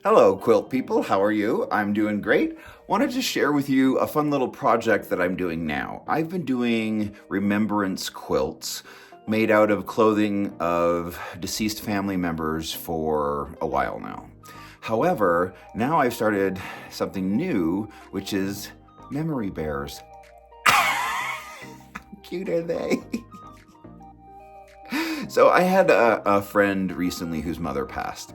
Hello, quilt people. How are you? I'm doing great. Wanted to share with you a fun little project that I'm doing now. I've been doing remembrance quilts made out of clothing of deceased family members for a while now. However, now I've started something new, which is memory bears. How cute are they? So I had a friend recently whose mother passed.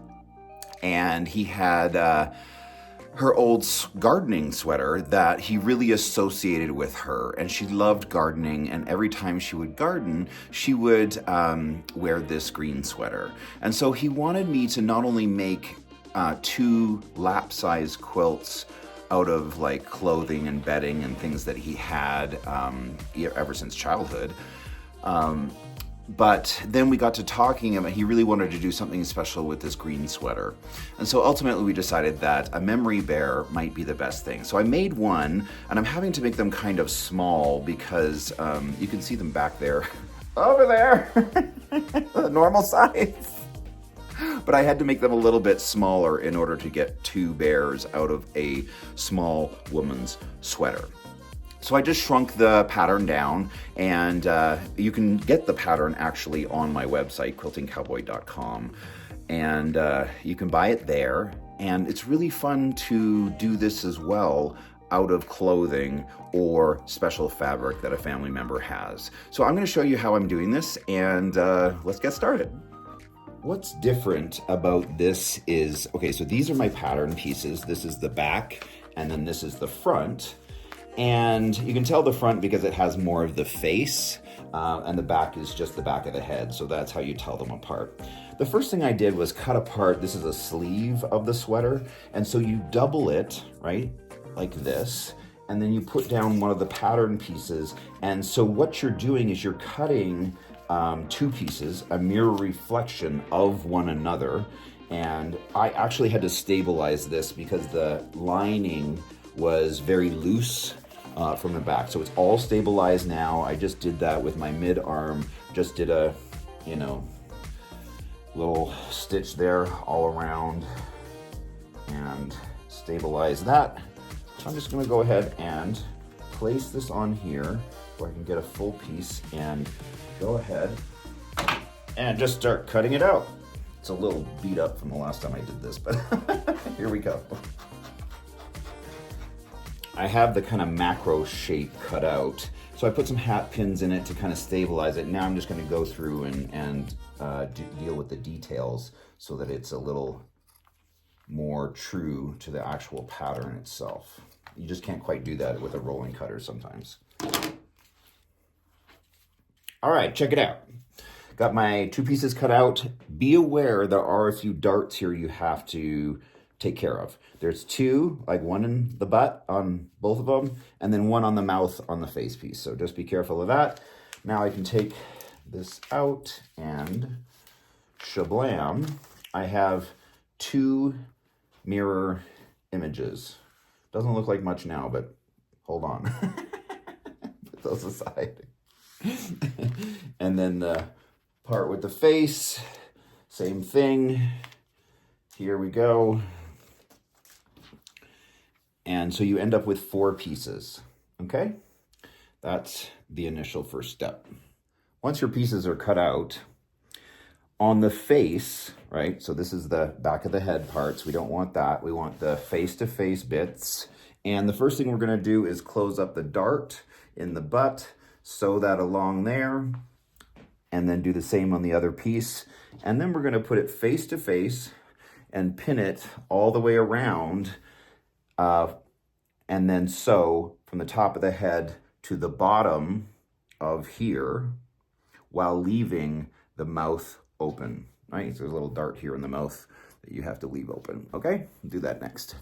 And he had her old gardening sweater that he really associated with her. And she loved gardening. And every time she would garden, she would wear this green sweater. And so he wanted me to not only make two lap-size quilts out of like clothing and bedding and things that he had ever since childhood, but then we got to talking about he really wanted to do something special with this green sweater. And so ultimately we decided that a memory bear might be the best thing. So I made one, and I'm having to make them kind of small because you can see them back there. Over there! The normal size. But I had to make them a little bit smaller in order to get two bears out of a small woman's sweater. So I just shrunk the pattern down, and you can get the pattern actually on my website, quiltingcowboy.com, and you can buy it there. And it's really fun to do this as well out of clothing or special fabric that a family member has. So I'm going to show you how I'm doing this, and let's get started. What's different about this is, okay, so these are my pattern pieces. This is the back, and then this is the front. And you can tell the front because it has more of the face, and the back is just the back of the head. So that's how you tell them apart. The first thing I did was cut apart, this is a sleeve of the sweater. And so you double it, right, like this. And then you put down one of the pattern pieces. And so what you're doing is you're cutting two pieces, a mirror reflection of one another. And I actually had to stabilize this because the lining was very loose from the back. So it's all stabilized now. I just did that with my mid arm, just did a, little stitch there all around and stabilize that. So I'm just gonna go ahead and place this on here where I can get a full piece and go ahead and just start cutting it out. It's a little beat up from the last time I did this, but here we go. I have the kind of macro shape cut out. So I put some hat pins in it to kind of stabilize it. Now I'm just going to go through and deal with the details so that it's a little more true to the actual pattern itself. You just can't quite do that with a rolling cutter sometimes. All right, check it out. Got my two pieces cut out. Be aware there are a few darts here you have to take care of. There's two, like one in the butt on both of them, and then one on the mouth on the face piece. So just be careful of that. Now I can take this out and shablam. I have two mirror images. Doesn't look like much now, but hold on. Put those aside. And then the part with the face, same thing. Here we go. And so you end up with 4 pieces, okay? That's the initial first step. Once your pieces are cut out, on the face, right? So this is the back of the head parts. We don't want that. We want the face-to-face bits. And the first thing we're gonna do is close up the dart in the butt, sew that along there, and then do the same on the other piece. And then we're gonna put it face-to-face and pin it all the way around, and then sew from the top of the head to the bottom of here while leaving the mouth open, right? So there's a little dart here in the mouth that you have to leave open, okay? Do that next.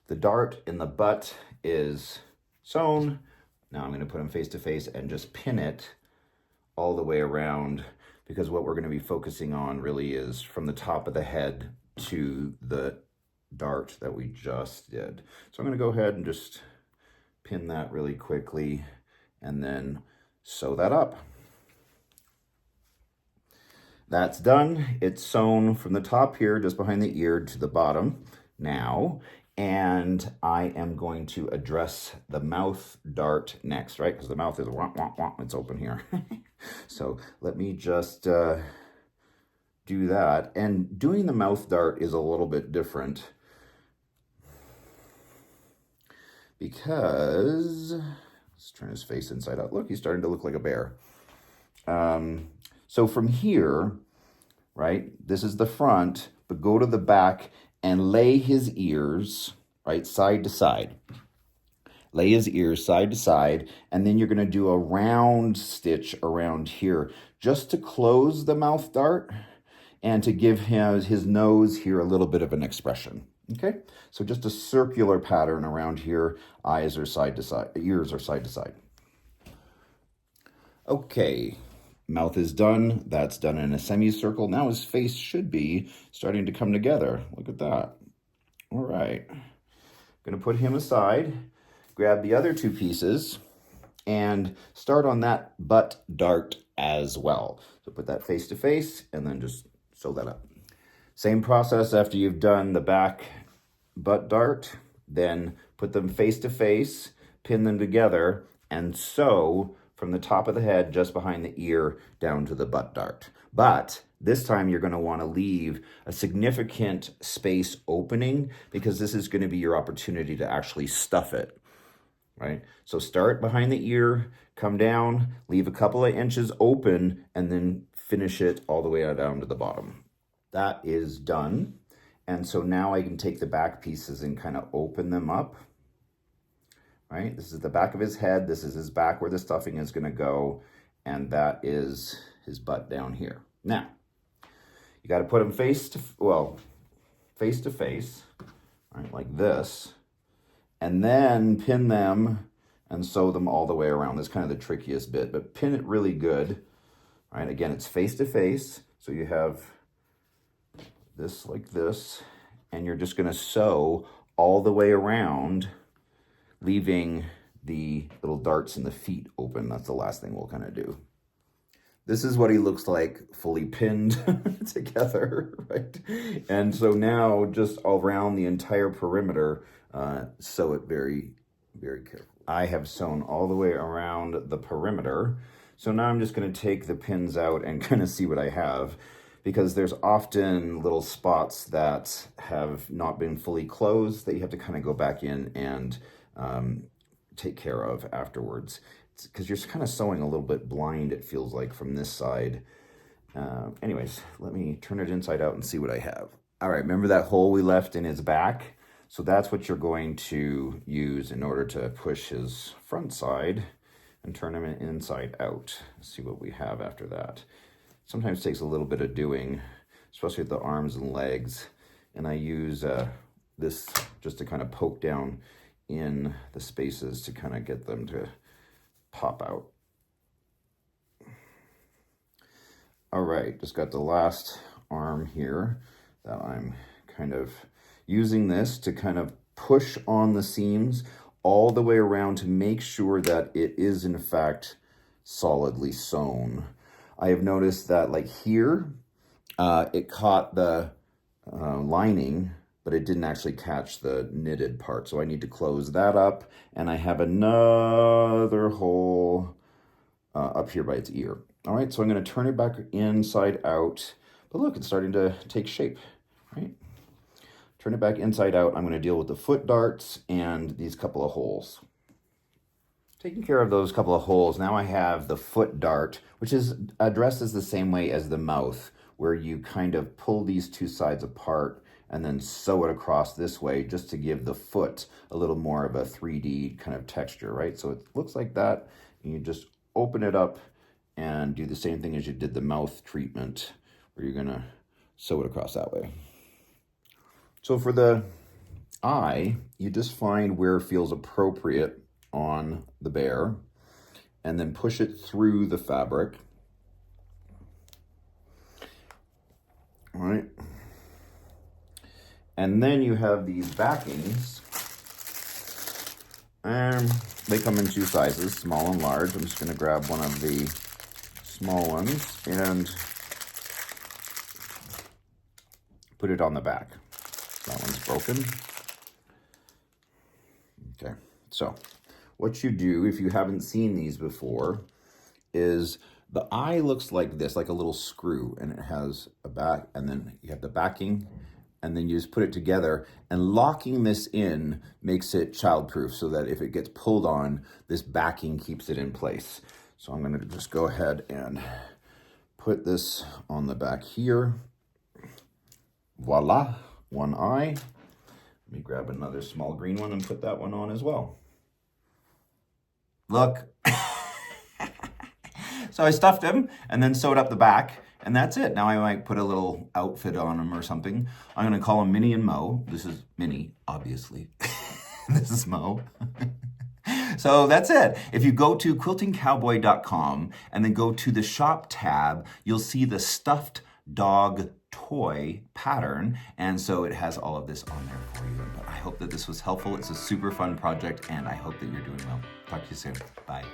The dart in the butt is sewn. Now I'm gonna put them face to face and just pin it all the way around, because what we're gonna be focusing on really is from the top of the head to the dart that we just did. So I'm going to go ahead and just pin that really quickly and then sew that up. That's done. It's sewn from the top here, just behind the ear, to the bottom now. And I am going to address the mouth dart next, right? Because the mouth is womp, womp, womp. It's open here. So let me just do that. And doing the mouth dart is a little bit different because, let's turn his face inside out. Look, he's starting to look like a bear. So from here, right, this is the front, but go to the back and lay his ears, right, side to side. Lay his ears side to side, and then you're going to do a round stitch around here just to close the mouth dart and to give him his nose here a little bit of an expression. Okay, so just a circular pattern around here. Eyes are side to side, ears are side to side. Okay, mouth is done. That's done in a semicircle. Now his face should be starting to come together. Look at that. All right, gonna put him aside. Grab the other two pieces and start on that butt dart as well. So put that face to face and then just sew that up. Same process after you've done the back butt dart, then put them face to face, pin them together, and sew from the top of the head just behind the ear down to the butt dart. But this time you're going to want to leave a significant space opening because this is going to be your opportunity to actually stuff it. Right? So start behind the ear, come down, leave a couple of inches open, and then finish it all the way down to the bottom. That is done. And so now I can take the back pieces and kind of open them up. Right? This is the back of his head. This is his back where the stuffing is going to go. And that is his butt down here. Now, you got to put him face to face, right? Like this. And then pin them and sew them all the way around. That's kind of the trickiest bit, but pin it really good. All right, again, it's face to face. So you have this like this, and you're just gonna sew all the way around, leaving the little darts in the feet open. That's the last thing we'll kind of do. This is what he looks like fully pinned together, right? And so now just all around the entire perimeter, sew it very, very carefully. I have sewn all the way around the perimeter. So now I'm just going to take the pins out and kind of see what I have, because there's often little spots that have not been fully closed that you have to kind of go back in and take care of afterwards. Because you're kind of sewing a little bit blind, it feels like, from this side. Anyways, let me turn it inside out and see what I have. All right, remember that hole we left in his back? So that's what you're going to use in order to push his front side and turn him inside out. Let's see what we have after that. Sometimes it takes a little bit of doing, especially with the arms and legs. And I use this just to kind of poke down in the spaces to kind of get them to pop out. All right, just got the last arm here that I'm kind of using this to kind of push on the seams all the way around to make sure that it is in fact solidly sewn. I have noticed that like here, it caught the lining, but it didn't actually catch the knitted part. So I need to close that up. And I have another hole up here by its ear. All right, so I'm going to turn it back inside out. But look, it's starting to take shape, right? Turn it back inside out. I'm going to deal with the foot darts and these couple of holes. Taking care of those couple of holes, now I have the foot dart, which is addressed as the same way as the mouth, where you kind of pull these two sides apart and then sew it across this way just to give the foot a little more of a 3D kind of texture, right? So it looks like that, and you just open it up and do the same thing as you did the mouth treatment, where you're gonna sew it across that way. So for the eye, you just find where it feels appropriate on the bear and then push it through the fabric. All right. And then you have these backings, and they come in two sizes, small and large. I'm just going to grab one of the small ones and put it on the back. That one's broken. Okay, so what you do if you haven't seen these before is the eye looks like this, like a little screw, and it has a back, and then you have the backing, and then you just put it together, and locking this in makes it childproof so that if it gets pulled on, this backing keeps it in place. So I'm gonna just go ahead and put this on the back here. Voila, one eye. Let me grab another small green one and put that one on as well. Look. So I stuffed him and then sewed up the back, and that's it. Now I might put a little outfit on him or something. I'm gonna call him Minnie and Mo. This is Minnie, obviously. This is Mo. So that's it. If you go to quiltingcowboy.com and then go to the shop tab, you'll see the stuffed dog toy pattern. And so it has all of this on there for you. But I hope that this was helpful. It's a super fun project, and I hope that you're doing well. Talk to you soon. Bye.